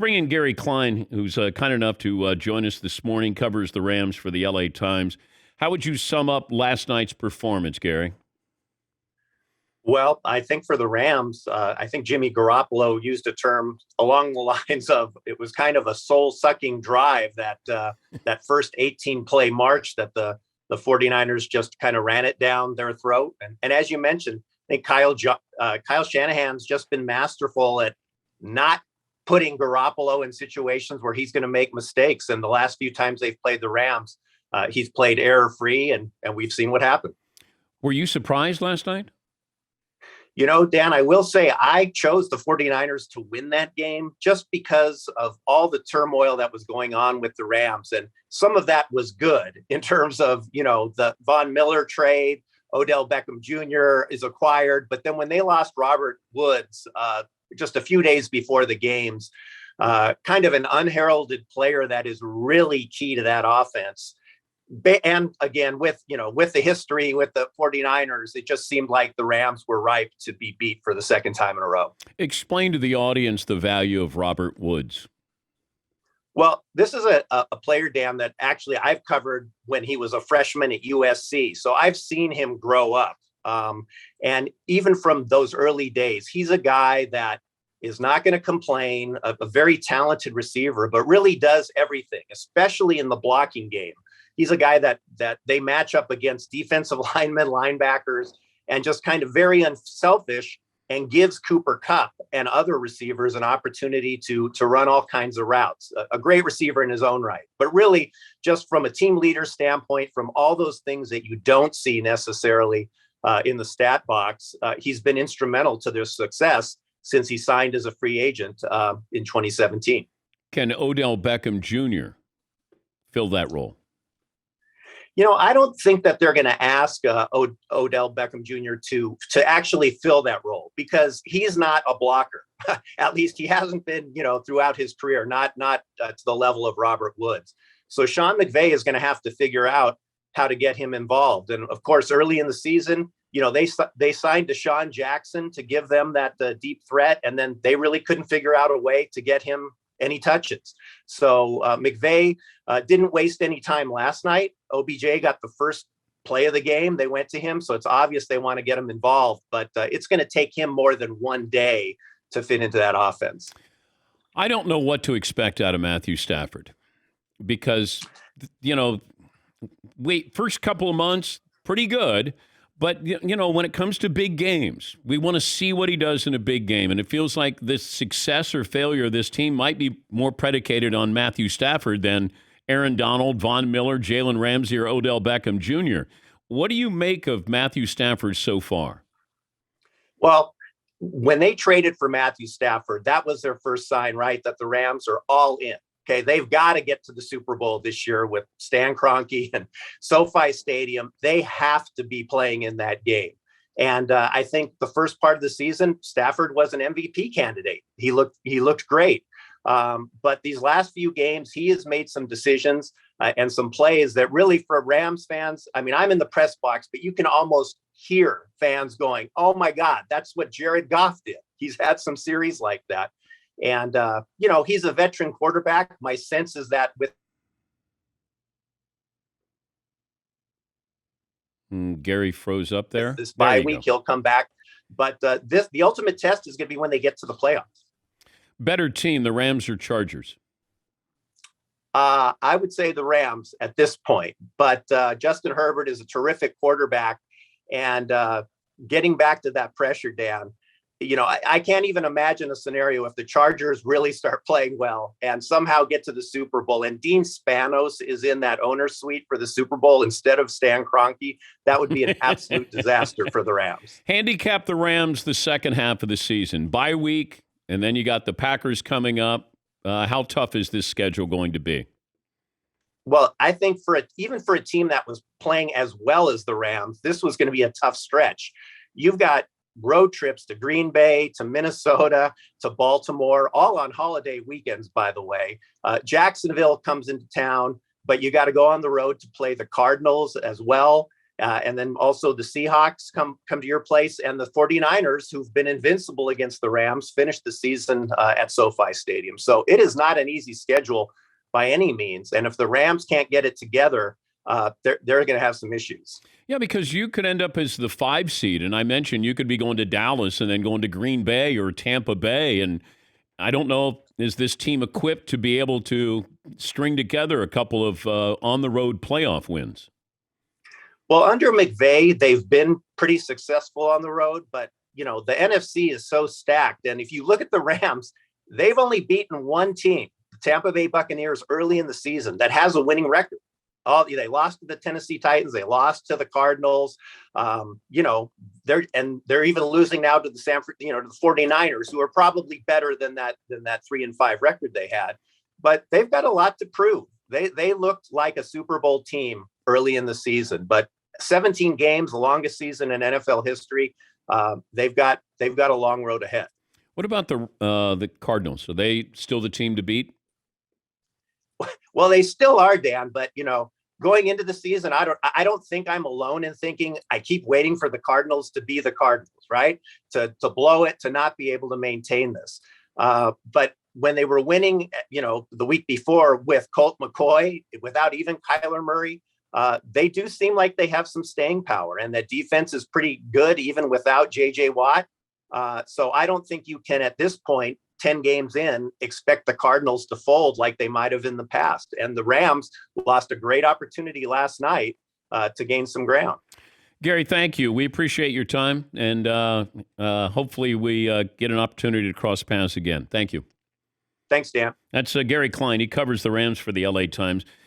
bring in Gary Klein, who's kind enough to join us this morning, covers the Rams for the LA Times. How would you sum up last night's performance, Gary? Well, I think for the Rams, I think Jimmy Garoppolo used a term along the lines of it was kind of a soul-sucking drive that first 18-play march that the 49ers just kind of ran it down their throat. And as you mentioned, I think Kyle Shanahan's just been masterful at not putting Garoppolo in situations where he's going to make mistakes. And the last few times they've played the Rams, he's played error-free, and we've seen what happened. Were you surprised last night? You know, Dan, I will say I chose the 49ers to win that game just because of all the turmoil that was going on with the Rams. And some of that was good in terms of, the Von Miller trade, Odell Beckham Jr. is acquired. But then when they lost Robert Woods just a few days before the games, kind of an unheralded player that is really key to that offense. And again, with the history with the 49ers, it just seemed like the Rams were ripe to be beat for the second time in a row. Explain to the audience the value of Robert Woods. Well, this is a player, Dan, that actually I've covered when he was a freshman at USC. So I've seen him grow up. And even from those early days, he's a guy that is not going to complain, a very talented receiver, but really does everything, especially in the blocking game. He's a guy that they match up against defensive linemen, linebackers, and just kind of very unselfish, and gives Cooper Kupp and other receivers an opportunity to run all kinds of routes. A great receiver in his own right. But really, just from a team leader standpoint, from all those things that you don't see necessarily in the stat box, he's been instrumental to their success since he signed as a free agent in 2017. Can Odell Beckham Jr. fill that role? I don't think that they're going to ask Odell Beckham Jr. to actually fill that role because he's not a blocker. At least he hasn't been, throughout his career, not to the level of Robert Woods. So Sean McVay is going to have to figure out how to get him involved. And of course, early in the season, they signed Deshaun Jackson to give them that deep threat, and then they really couldn't figure out a way to get him any touches. So McVay didn't waste any time last night. OBJ got the first play of the game. They went to him. So it's obvious they want to get him involved, but it's going to take him more than one day to fit into that offense. I don't know what to expect out of Matthew Stafford because, first couple of months, pretty good. But, when it comes to big games, we want to see what he does in a big game. And it feels like this success or failure of this team might be more predicated on Matthew Stafford than Aaron Donald, Von Miller, Jalen Ramsey, or Odell Beckham Jr. What do you make of Matthew Stafford so far? Well, when they traded for Matthew Stafford, that was their first sign, right, that the Rams are all in. Okay, they've got to get to the Super Bowl this year with Stan Kroenke and SoFi Stadium. They have to be playing in that game. And I think the first part of the season, Stafford was an MVP candidate. He looked great. But these last few games, he has made some decisions and some plays that really, for Rams fans, I mean, I'm in the press box, but you can almost hear fans going, "Oh my God, that's what Jared Goff did." He's had some series like that. And, he's a veteran quarterback. My sense is that with Gary froze up there. This bye week, he'll come back. But the ultimate test is going to be when they get to the playoffs. Better team, the Rams or Chargers? I would say the Rams at this point. But Justin Herbert is a terrific quarterback. And getting back to that pressure, Dan, I can't even imagine a scenario if the Chargers really start playing well and somehow get to the Super Bowl and Dean Spanos is in that owner's suite for the Super Bowl instead of Stan Kroenke. That would be an absolute disaster for the Rams. Handicap the Rams the second half of the season. Bye week, and then you got the Packers coming up. How tough is this schedule going to be? Well, I think even for a team that was playing as well as the Rams, this was going to be a tough stretch. You've got road trips to Green Bay, to Minnesota, to Baltimore, all on holiday weekends, by the way. Jacksonville comes into town, but you got to go on the road to play the Cardinals as well. And then also the Seahawks come to your place, and the 49ers, who've been invincible against the Rams, finished the season at SoFi Stadium. So it is not an easy schedule by any means. And if the Rams can't get it together, they're going to have some issues. Yeah, because you could end up as the 5 seed, and I mentioned you could be going to Dallas and then going to Green Bay or Tampa Bay, and I don't know, is this team equipped to be able to string together a couple of on-the-road playoff wins? Well, under McVay, they've been pretty successful on the road, but the NFC is so stacked. And if you look at the Rams, they've only beaten one team, the Tampa Bay Buccaneers, early in the season that has a winning record. They lost to the Tennessee Titans, they lost to the Cardinals. They're even losing now to to the 49ers, who are probably better than that 3-5 record they had. But they've got a lot to prove. They looked like a Super Bowl team early in the season, but 17 games, the longest season in NFL history. They've got a long road ahead. What about the Cardinals? Are they still the team to beat? Well, they still are, Dan, but going into the season, I don't think I'm alone in thinking I keep waiting for the Cardinals to be the Cardinals, right? To blow it, to not be able to maintain this. But when they were winning, the week before with Colt McCoy, without even Kyler Murray, they do seem like they have some staying power, and that defense is pretty good even without J.J. Watt. So I don't think you can, at this point, 10 games in, expect the Cardinals to fold like they might have in the past. And the Rams lost a great opportunity last night to gain some ground. Gary, thank you. We appreciate your time, and hopefully we get an opportunity to cross paths again. Thank you. Thanks, Dan. That's Gary Klein. He covers the Rams for the LA Times.